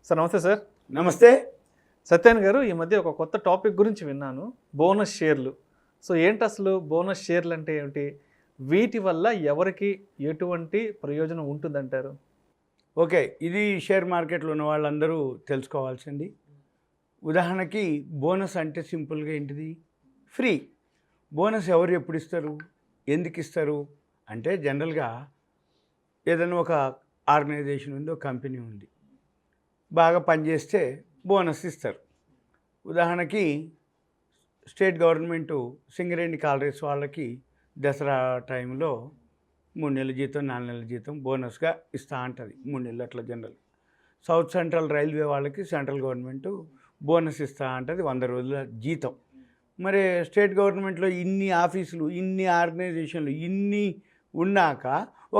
Sir నమస్తే sir. నమస్తే. సత్యాన్ గారు, ఈ మధ్య ఒక కొత్త టాపిక్ గురించి విన్నాను, బోనస్ షేర్లు. సో ఏంటి అసలు బోనస్ షేర్లు అంటే ఏమిటి? వీటి వల్ల ఎవరికి ఎటువంటి ప్రయోజనం ఉంటుందంటారు? ఓకే, ఇది షేర్ మార్కెట్లో ఉన్న వాళ్ళందరూ తెలుసుకోవాల్సింది. ఉదాహరణకి బోనస్ అంటే సింపుల్గా ఏంటిది? ఫ్రీ. బోనస్ ఎవరు ఎప్పుడు ఇస్తారు, ఎందుకు ఇస్తారు అంటే జనరల్గా ఏదైనా ఒక ఆర్గనైజేషన్ ఉంది, ఒక కంపెనీ ఉంది, బాగా పనిచేస్తే బోనస్ ఇస్తారు. ఉదాహరణకి స్టేట్ గవర్నమెంటు సింగరేణి కాలరీస్ వాళ్ళకి దసరా టైంలో 3 నెలల జీతం 4 నెలల జీతం బోనస్గా ఇస్తూ ఉంటుంది. 3 నెలలు అట్లా జనరల్. సౌత్ సెంట్రల్ రైల్వే వాళ్ళకి సెంట్రల్ గవర్నమెంటు బోనస్ ఇస్తూ ఉంటుంది 100 రోజుల జీతం. మరి స్టేట్ గవర్నమెంట్లో ఇన్ని ఆఫీసులు, ఇన్ని ఆర్గనైజేషన్లు, ఇన్ని ఉన్నాక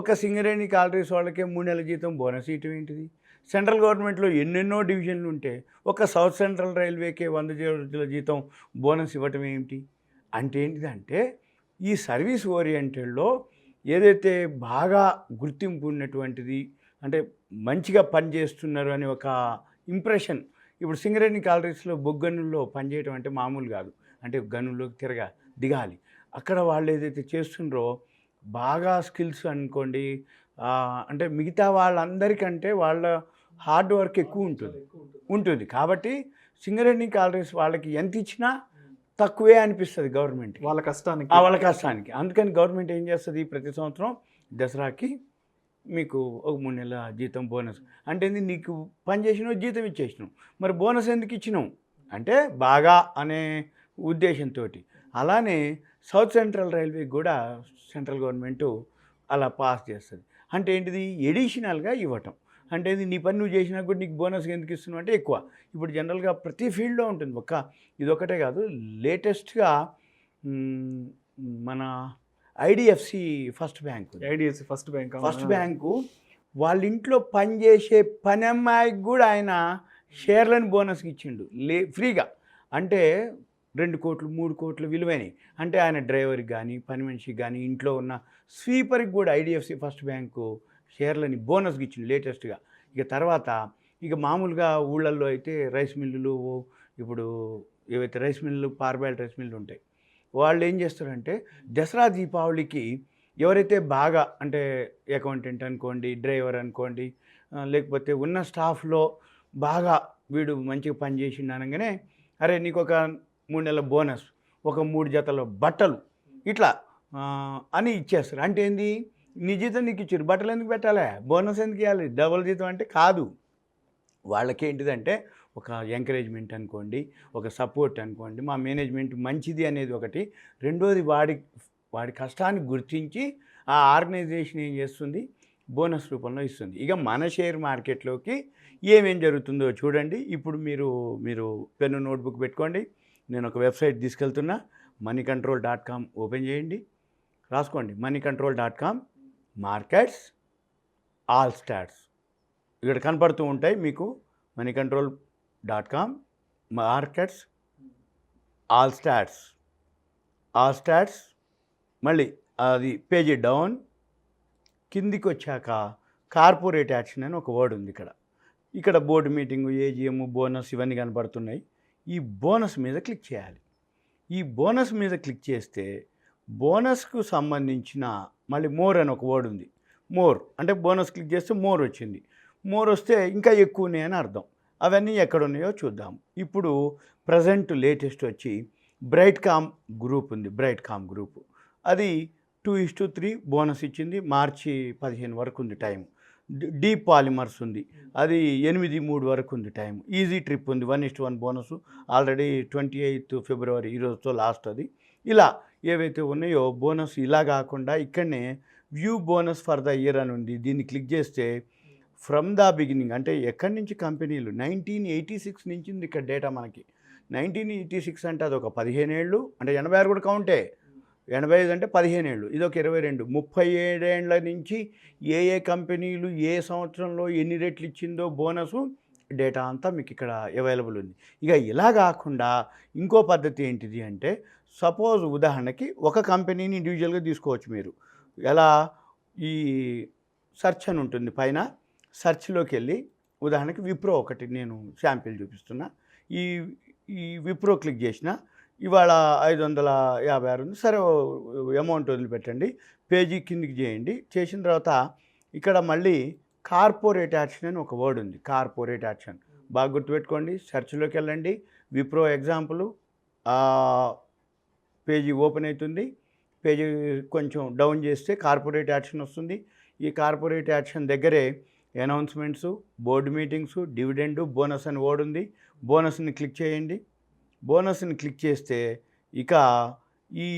ఒక సింగరేణి కాలరీస్ వాళ్ళకే 3 నెలల జీతం బోనస్ ఇవ్వటం ఏంటిది? సెంట్రల్ గవర్నమెంట్లో ఎన్నెన్నో డివిజన్లు ఉంటే ఒక సౌత్ సెంట్రల్ రైల్వేకే 100 రోజుల జీతం బోనస్ ఇవ్వటం ఏమిటి అంటే ఏంటిదంటే, ఈ సర్వీస్ ఓరియంటెడ్లో ఏదైతే బాగా గుర్తింపు ఉన్నటువంటిది, అంటే మంచిగా పనిచేస్తున్నారు అనే ఒక ఇంప్రెషన్. ఇప్పుడు సింగరేణి కాలరీస్లో బొగ్గనుల్లో పనిచేయడం అంటే మామూలు కాదు. అంటే గనుల్లోకి దిగాలి. అక్కడ వాళ్ళు ఏదైతే చేస్తుండ్రో బాగా స్కిల్స్ అనుకోండి, అంటే మిగతా వాళ్ళందరికంటే వాళ్ళ హార్డ్ వర్క్ ఎక్కువ ఉంటుంది. కాబట్టి సింగరేణి కాలరీస్ వాళ్ళకి ఎంత ఇచ్చినా తక్కువే అనిపిస్తుంది గవర్నమెంట్ వాళ్ళ కష్టానికి. అందుకని గవర్నమెంట్ ఏం చేస్తుంది, ప్రతి సంవత్సరం దసరాకి మీకు ఒక 3 నెలల జీతం బోనస్ అంటే నీకు పని చేసినావు, జీతం ఇచ్చేసినావు, మరి బోనస్ ఎందుకు ఇచ్చినావు అంటే బాగా అనే ఉద్దేశంతో. అలానే సౌత్ సెంట్రల్ రైల్వేకి కూడా సెంట్రల్ గవర్నమెంటు అలా పాస్ చేస్తుంది. అంటే ఏంటిది, ఎడిషనల్గా ఇవ్వటం. అంటే నీ పని నువ్వు చేసినా కూడా నీకు బోనస్ ఎందుకు ఇస్తున్నావు అంటే ఎక్కువ. ఇప్పుడు జనరల్గా ప్రతి ఫీల్డ్లో ఉంటుంది. ఇదొకటే కాదు, లేటెస్ట్గా మన ఐడిఎఫ్సి ఫస్ట్ బ్యాంకు వాళ్ళ ఇంట్లో పనిచేసే పని అమ్మాయికి కూడా ఆయన షేర్లను బోనస్కి ఇచ్చిండు ఫ్రీగా. అంటే 2 కోట్లు 3 కోట్లు విలువైనవి. అంటే ఆయన డ్రైవర్కి కానీ, పని మనిషికి కానీ, ఇంట్లో ఉన్న స్వీపర్కి కూడా ఐడిఎఫ్సి ఫస్ట్ బ్యాంకు షేర్లని బోనస్కి ఇచ్చింది లేటెస్ట్గా. ఇక తర్వాత మామూలుగా ఊళ్ళల్లో అయితే రైస్ మిల్లులు, ఇప్పుడు ఏవైతే రైస్ మిల్లులు, పార్బాయిల్డ్ రైస్ మిల్లులు ఉంటాయి, వాళ్ళు ఏం చేస్తారంటే దసరా దీపావళికి ఎవరైతే బాగా, అంటే అకౌంటెంట్ అనుకోండి, డ్రైవర్ అనుకోండి, లేకపోతే ఉన్న స్టాఫ్లో బాగా వీడు మంచిగా పనిచేసిండు అనగానే, అరే నీకు ఒక 3 నెలల బోనస్, ఒక 3 జతల బట్టలు ఇట్లా అని ఇచ్చేస్తారు. అంటే ఏంది, నీ జీతం నీకు ఇచ్చారు, బట్టలు ఎందుకు పెట్టాలి, బోనస్ ఎందుకు ఇవ్వాలి, డబుల్ జీతం అంటే కాదు. వాళ్ళకి ఏంటిదంటే ఒక ఎంకరేజ్మెంట్ అనుకోండి, ఒక సపోర్ట్ అనుకోండి, మా మేనేజ్మెంట్ మంచిది అనేది ఒకటి. రెండోది వాడి కష్టాన్ని గుర్తించి ఆ ఆర్గనైజేషన్ ఏం చేస్తుంది, బోనస్ రూపంలో ఇస్తుంది. ఇక మన షేర్ మార్కెట్లోకి ఏమేం జరుగుతుందో చూడండి. ఇప్పుడు మీరు పెన్ను నోట్బుక్ పెట్టుకోండి. నేను ఒక వెబ్సైట్ తీసుకెళ్తున్నా, moneycontrol.com ఓపెన్ చేయండి, రాసుకోండి moneycontrol.com మార్కెట్స్ ఆల్ స్టాట్స్. ఇక్కడ కనపడుతూ ఉంటాయి మీకు moneycontrol.com మార్కెట్స్ ఆల్ స్టాట్స్. మళ్ళీ అది పేజీ డౌన్ కిందికి వచ్చాక కార్పొరేట్ యాక్షన్ అని ఒక వర్డ్ ఉంది. ఇక్కడ బోర్డు మీటింగు, ఏజిఎం, బోనస్ ఇవన్నీ కనపడుతున్నాయి. ఈ బోనస్ మీద క్లిక్ చేయాలి. ఈ బోనస్ మీద క్లిక్ చేస్తే బోనస్కు సంబంధించిన మళ్ళీ మోర్ అని ఒక వర్డ్ ఉంది. మోర్ అంటే బోనస్ క్లిక్ చేస్తే మోర్ వచ్చింది. మోర్ వస్తే ఇంకా ఎక్కువ ఉన్నాయని అర్థం. అవన్నీ ఎక్కడ ఉన్నాయో చూద్దాం. ఇప్పుడు ప్రజెంట్ లేటెస్ట్ వచ్చి బ్రైట్కామ్ గ్రూప్ ఉంది. బ్రైట్కామ్ గ్రూప్ అది 2:3 బోనస్ ఇచ్చింది. మార్చి 15 వరకు ఉంది టైం. డీప్ పాలిమర్స్ ఉంది, అది 8-3 వరకు ఉంది టైం. ఈజీ ట్రిప్ ఉంది 1:1 బోనస్, ఆల్రెడీ 28 ఫిబ్రవరి ఈరోజుతో లాస్ట్. అది ఇలా ఏవైతే ఉన్నాయో బోనస్. ఇలా కాకుండా ఇక్కడనే view bonus for the year అని ఉంది. దీన్ని క్లిక్ చేస్తే ఫ్రమ్ ద బిగినింగ్, అంటే ఎక్కడి నుంచి కంపెనీలు 1986 నుంచి ఉంది ఇక్కడ డేటా మనకి. 1986 అంటే అదొక 15 ఏళ్ళు, అంటే 86 కూడా కౌంటే. 85 అంటే 15 ఏళ్ళు, ఇది ఒక 22, 37 ఏళ్ళ నుంచి ఏ కంపెనీలు ఏ సంవత్సరంలో ఎన్ని రెట్లు ఇచ్చిందో బోనసు డేటా అంతా మీకు ఇక్కడ అవైలబుల్ ఉంది. ఇక ఇలా కాకుండా ఇంకో పద్ధతి ఏంటిది అంటే, సపోజ్ ఉదాహరణకి ఒక కంపెనీని ఇండివిజువల్గా తీసుకోవచ్చు మీరు. ఎలా, ఈ సెర్చ్ అని ఉంటుంది పైన, సెర్చ్లోకి వెళ్ళి ఉదాహరణకి విప్రో ఒకటి నేను శాంపిల్ చూపిస్తున్నా. ఈ ఈ విప్రో క్లిక్ చేసిన ఇవాళ 556 ఉంది. సరే అమౌంట్ వదిలిపెట్టండి. పేజీ కిందికి చేయండి. చేసిన తర్వాత ఇక్కడ మళ్ళీ కార్పొరేట్ యాక్షన్ అని ఒక వర్డ్ ఉంది. కార్పొరేట్ యాక్షన్ బాగా గుర్తుపెట్టుకోండి. సెర్చ్లోకి వెళ్ళండి. విప్రో ఎగ్జాంపుల్ పేజీ ఓపెన్ అవుతుంది. పేజీ కొంచెం డౌన్ చేస్తే కార్పొరేట్ యాక్షన్ వస్తుంది. ఈ కార్పొరేట్ యాక్షన్ దగ్గరే announcements, board meetings, dividend, bonus అని వర్డ్ ఉంది. బోనస్ని క్లిక్ చేయండి. బోనస్ని క్లిక్ చేస్తే ఇక ఈ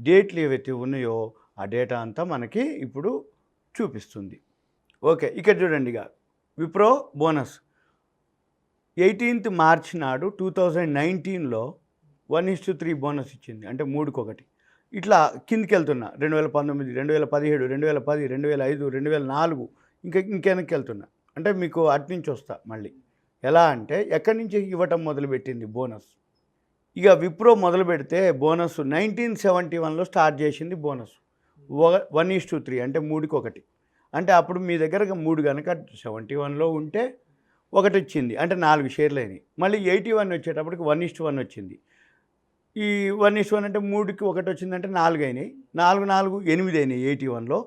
డేట్లు ఏవైతే ఉన్నాయో ఆ డేటా అంతా మనకి ఇప్పుడు చూపిస్తుంది. ఓకే, ఇక్కడ చూడండి. ఇక విప్రో బోనస్ 18th March నాడు 2019లో 1:3 బోనస్ ఇచ్చింది. అంటే 3:1. ఇట్లా కిందికి వెళ్తున్నా. 2019, 2017, 2010, 2005, 2004 ఇంకెనక్కి వెళ్తున్నా. అంటే మీకు అటు నుంచి వస్తా మళ్ళీ. ఎలా అంటే ఎక్కడి నుంచి ఇవ్వటం మొదలుపెట్టింది బోనస్. ఇక విప్రో మొదలు పెడితే బోనస్ 1971లో స్టార్ట్ చేసింది బోనస్. 1:3 అంటే 3:1. అంటే అప్పుడు మీ దగ్గర 3 కనుక 71లో ఉంటే 1 వచ్చింది. అంటే 4 షేర్లు అయినాయి. మళ్ళీ 81 వచ్చేటప్పటికి 1:1 వచ్చింది. ఈ 1:1 అంటే 3కి 1 వచ్చిందంటే 4 అయినాయి. 4, 4, 8 అయినాయి 81లో.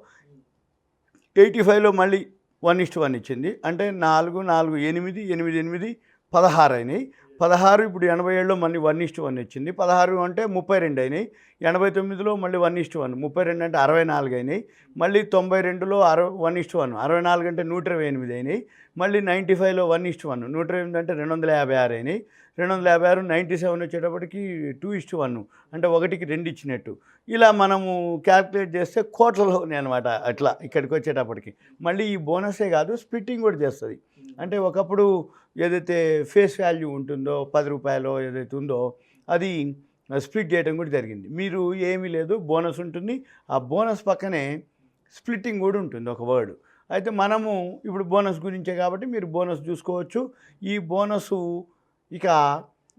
85లో మళ్ళీ 1:1 ఇచ్చింది. అంటే 4, 4, 8, 8, 8, 16 అయినాయి. 16 ఇప్పుడు 87లో మళ్ళీ 1:1 వచ్చింది. 16 అంటే 32 అయినాయి. 89లో మళ్ళీ 1:1, 32 అంటే 64 అయినాయి. మళ్ళీ 92లో 1:1, 64 అంటే 128 అయినాయి. మళ్ళీ 95లో 1:1, 128 అంటే 256 అయినాయి. 256, 97 వచ్చేటప్పటికి 2:1 అంటే 1కి 2 ఇచ్చినట్టు. ఇలా మనము క్యాల్కులేట్ చేస్తే కోట్లలోనే అనమాట. అట్లా ఇక్కడికి వచ్చేటప్పటికి మళ్ళీ ఈ బోనసే కాదు, స్ప్లిట్టింగ్ కూడా చేస్తుంది. అంటే ఒకప్పుడు ఏదైతే ఫేస్ వాల్యూ ఉంటుందో ₹10 ఏదైతే ఉందో అది స్ప్లిట్ చేయడం కూడా జరిగింది. మీరు ఏమీ లేదు, బోనస్ ఉంటుంది. ఆ బోనస్ పక్కనే స్ప్లిట్టింగ్ కూడా ఉంటుంది ఒక వర్డ్. అయితే మనము ఇప్పుడు బోనస్ గురించే కాబట్టి మీరు బోనస్ చూసుకోవచ్చు. ఈ బోనసు ఇక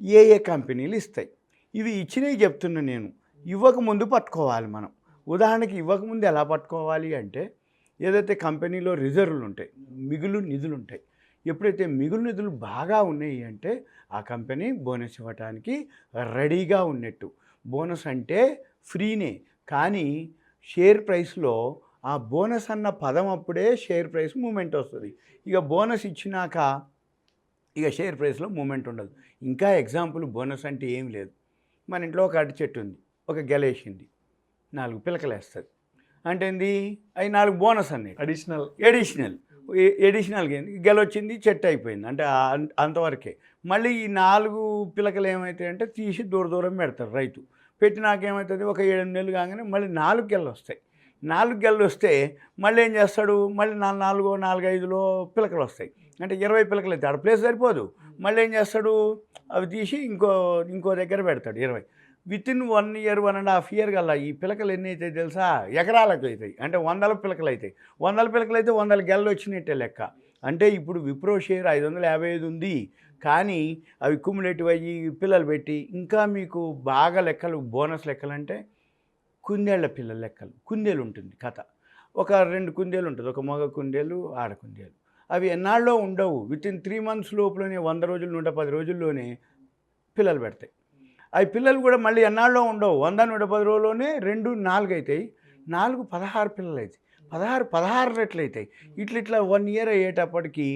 ఏ కంపెనీలు ఇస్తాయి. ఇవి ఇచ్చినవి చెప్తున్నా నేను. ఇవ్వకముందు పట్టుకోవాలి మనం. ఉదాహరణకి ఇవ్వకముందు ఎలా పట్టుకోవాలి అంటే ఏదైతే కంపెనీలో రిజర్వులు ఉంటాయి, మిగులు నిధులు ఉంటాయి. ఎప్పుడైతే మిగులు నిధులు బాగా ఉన్నాయి అంటే ఆ కంపెనీ బోనస్ ఇవ్వడానికి రెడీగా ఉన్నట్టు. బోనస్ అంటే ఫ్రీనే, కానీ షేర్ ప్రైస్లో ఆ బోనస్ అన్న పదం అప్పుడే షేర్ ప్రైస్ మూమెంట్ వస్తుంది. ఇక బోనస్ ఇచ్చినాక ఇక షేర్ ప్రైస్లో మూమెంట్ ఉండదు. ఇంకా ఎగ్జాంపుల్ బోనస్ అంటే ఏం లేదు. మన ఇంట్లో ఒక అరటి చెట్టు ఉంది, ఒక గెలేసింది, 4 పిలకలు వేస్తుంది. అంటే ఏంది, అవి 4 బోనస్ అన్నీ ఎడిషనల్ గెలొచ్చింది, చెట్టు అయిపోయింది. అంటే అంతవరకే. మళ్ళీ ఈ 4 పిలకలు ఏమవుతాయి అంటే తీసి దూరం పెడతారు రైతు. పెట్టినాక ఏమవుతుంది, ఒక 7 నెలలు కాగానే మళ్ళీ 4 గెలలు వస్తాయి. 4 గెలలు వస్తే మళ్ళీ ఏం చేస్తాడు, మళ్ళీ 4, 5లో పిలకలు వస్తాయి. అంటే 20 పిలకలు అయితే ఆడ ప్లేస్ సరిపోదు. మళ్ళీ ఏం చేస్తాడు, అవి తీసి ఇంకో దగ్గర పెడతాడు 20. వితిన్ 1 year, 1.5 year కల్లా ఈ పిలకలు ఎన్ని అవుతాయి తెలుసా, ఎకరాలకు అవుతాయి. అంటే 100 పిలకలు అవుతాయి. 100 పిలకలు అయితే 100 గెలలు వచ్చినట్టే లెక్క. అంటే ఇప్పుడు విప్రో షేర్ 555 ఉంది, కానీ అవి క్యుములేటివ్ అయ్యి పిల్లలు పెట్టి ఇంకా మీకు బాగా లెక్కలు, బోనస్ లెక్కలు అంటే కుందేళ్ల పిల్లల లెక్కలు. కుందేలు ఉంటుంది కథ. ఒక 2 కుందేలు ఉంటుంది, ఒక మగ కుందేలు, ఆడ కుందేలు. అవి ఎన్నాళ్ళలో ఉండవు. వితిన్ 3 months లోపలనే 100 రోజులు, 110 రోజుల్లోనే పిల్లలు పెడతాయి. అవి పిల్లలు కూడా మళ్ళీ ఎన్నాళ్ళలో ఉండవు. 100, 110 రోజుల్లోనే 2, 4 అవుతాయి. 4, 16 పిల్లలు అవుతాయి. 16 రెట్లు అవుతాయి. ఇట్లా 1 year అయ్యేటప్పటికి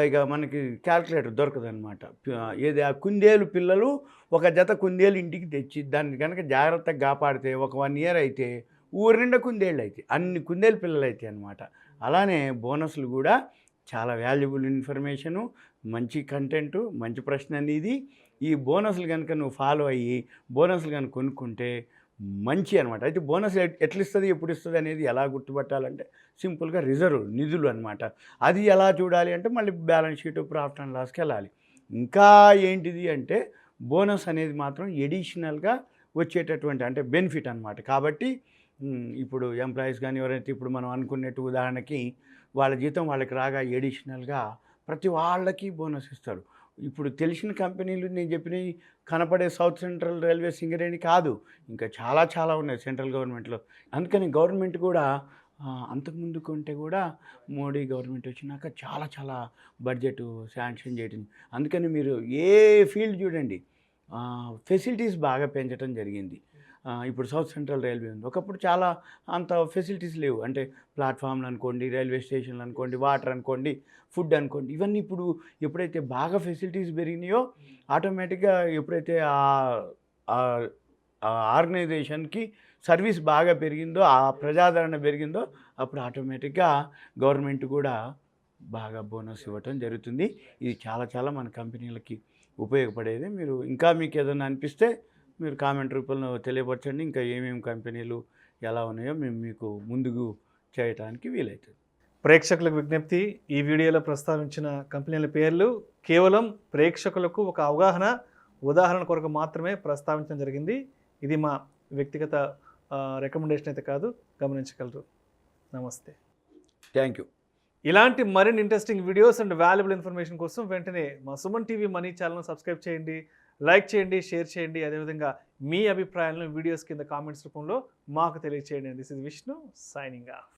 ఇక మనకి క్యాల్కులేటర్ దొరకదనమాట. ఏది ఆ కుందేలు పిల్లలు, ఒక జత కుందేలు ఇంటికి తెచ్చి దాన్ని కనుక జాగ్రత్తగా కాపాడితే ఒక 1 year అయితే ఊరి నిండా కుందేళ్ళు అవుతాయి. అన్ని కుందేలు పిల్లలు అవుతాయి అన్నమాట. అలానే బోనస్లు కూడా చాలా వాల్యుబుల్ ఇన్ఫర్మేషను, మంచి కంటెంటు, మంచి ప్రశ్న అనేది. ఈ బోనస్లు కనుక నువ్వు ఫాలో అయ్యి బోనస్లు కనుక కొనుక్కుంటే మంచి అనమాట. అయితే బోనస్ ఎట్లా ఇస్తుంది, ఎప్పుడు ఇస్తుంది అనేది ఎలా గుర్తుపట్టాలంటే సింపుల్గా రిజర్వ్ నిధులు అనమాట. అది ఎలా చూడాలి అంటే మళ్ళీ బ్యాలెన్స్ షీటు, ప్రాఫిట్ అండ్ లాస్కి వెళ్ళాలి. ఇంకా ఏంటిది అంటే బోనస్ అనేది మాత్రం ఎడిషనల్గా వచ్చేటటువంటి అంటే బెనిఫిట్ అనమాట. కాబట్టి ఇప్పుడు ఎంప్లాయీస్ కానీ ఎవరైతే ఇప్పుడు మనం అనుకున్నట్టు ఉదాహరణకి వాళ్ళ జీతం వాళ్ళకి రాగా ఎడిషనల్గా ప్రతి వాళ్ళకి బోనస్ ఇస్తారు. ఇప్పుడు తెలిసిన కంపెనీలు నేను చెప్పినవి కనపడే సౌత్ సెంట్రల్ రైల్వే సింగరేణి కాదు, ఇంకా చాలా ఉన్నాయి సెంట్రల్ గవర్నమెంట్లో. అందుకని గవర్నమెంట్ కూడా అంతకుముందు కంటే కూడా మోడీ గవర్నమెంట్ వచ్చినాక చాలా చాలా బడ్జెట్ శాంక్షన్ చేయడం. అందుకని మీరు ఏ ఫీల్డ్ చూడండి ఫెసిలిటీస్ బాగా పెంచడం జరిగింది. ఇప్పుడు సౌత్ సెంట్రల్ రైల్వే ఉంది. ఒకప్పుడు చాలా అంత ఫెసిలిటీస్ లేవు. అంటే ప్లాట్ఫామ్లు అనుకోండి, రైల్వే స్టేషన్లు అనుకోండి, వాటర్ అనుకోండి, ఫుడ్ అనుకోండి, ఇవన్నీ ఇప్పుడు ఎప్పుడైతే బాగా ఫెసిలిటీస్ పెరిగినాయో ఆటోమేటిక్గా ఎప్పుడైతే ఆ ఆర్గనైజేషన్కి సర్వీస్ బాగా పెరిగిందో, ఆ ప్రజాదరణ పెరిగిందో అప్పుడు ఆటోమేటిక్గా గవర్నమెంట్ కూడా బాగా బోనస్ ఇవ్వటం జరుగుతుంది. ఇది చాలా చాలా మన కంపెనీలకి ఉపయోగపడేది. మీరు ఇంకా మీకు ఏదైనా అనిపిస్తే మీరు కామెంట్ రూపంలో తెలియపరచండి. ఇంకా ఏమేమి కంపెనీలు ఎలా ఉన్నాయో మేము మీకు ముందుకు చేయడానికి వీలవుతుంది. ప్రేక్షకులకు విజ్ఞప్తి, ఈ వీడియోలో ప్రస్తావించిన కంపెనీల పేర్లు కేవలం ప్రేక్షకులకు ఒక ఉదాహరణ కొరకు మాత్రమే ప్రస్తావించడం జరిగింది. ఇది మా వ్యక్తిగత రికమెండేషన్ అయితే కాదు, గమనించగలరు. నమస్తే. Thank you. ఇలాంటి మరిన్ని interesting videos and valuable information కోసం వెంటనే మా సుమన్ టీవీ మనీ ఛానల్ను సబ్స్క్రైబ్ చేయండి, లైక్ చేయండి, షేర్ చేయండి. అదేవిధంగా మీ అభిప్రాయాలను వీడియోస్ కింద కామెంట్స్ రూపంలో మాకు తెలియచేయండి. This is Vishnu signing off.